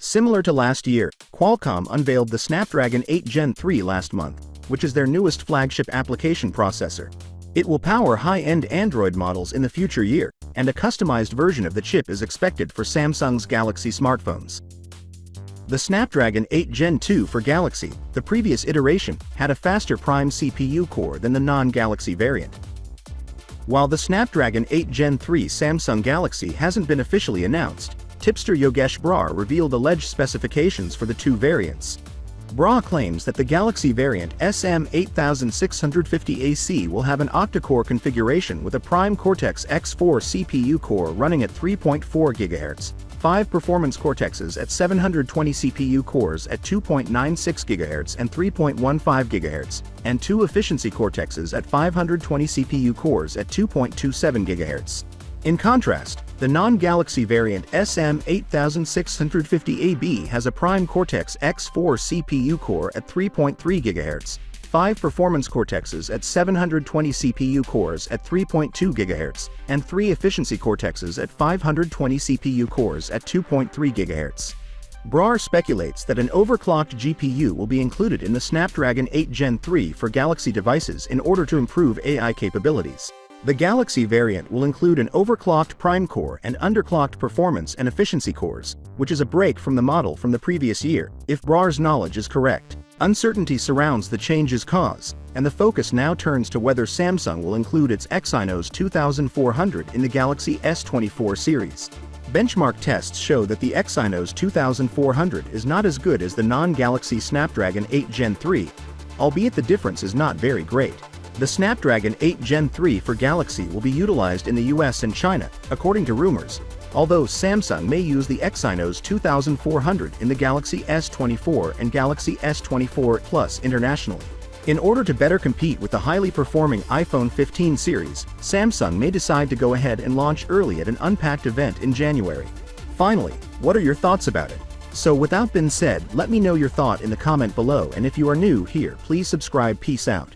Similar to last year, Qualcomm unveiled the Snapdragon 8 Gen 3 last month, which is their newest flagship application processor. It will power high-end Android models in the future year, and a customized version of the chip is expected for Samsung's Galaxy smartphones. The Snapdragon 8 Gen 2 for Galaxy, the previous iteration, had a faster Prime CPU core than the non-Galaxy variant. While the Snapdragon 8 Gen 3 Samsung Galaxy hasn't been officially announced, tipster Yogesh Brar revealed alleged specifications for the two variants. Brar claims that the Galaxy variant SM8650AC will have an octa-core configuration with a Prime Cortex-X4 CPU core running at 3.4 GHz, 5 performance Cortexes at 720 CPU cores at 2.96 GHz and 3.15 GHz, and 2 efficiency Cortexes at 520 CPU cores at 2.27 GHz. In contrast, the non-Galaxy variant SM8650AB has a Prime Cortex-X4 CPU core at 3.3 GHz, 5 performance Cortexes at 720 CPU cores at 3.2 GHz, and 3 efficiency Cortexes at 520 CPU cores at 2.3 GHz. Brar speculates that an overclocked GPU will be included in the Snapdragon 8 Gen 3 for Galaxy devices in order to improve AI capabilities. The Galaxy variant will include an overclocked Prime core and underclocked performance and efficiency cores, which is a break from the model from the previous year, if Brar's knowledge is correct. Uncertainty surrounds the change's cause, and the focus now turns to whether Samsung will include its Exynos 2400 in the Galaxy S24 series. Benchmark tests show that the Exynos 2400 is not as good as the non-Galaxy Snapdragon 8 Gen 3, albeit the difference is not very great. The Snapdragon 8 Gen 3 for Galaxy will be utilized in the US and China, according to rumors, although Samsung may use the Exynos 2400 in the Galaxy S24 and Galaxy S24 Plus internationally. In order to better compete with the highly performing iPhone 15 series, Samsung may decide to go ahead and launch early at an unpacked event in January. Finally, what are your thoughts about it? So without being said, let me know your thought in the comment below, and if you are new here, please subscribe. Peace out.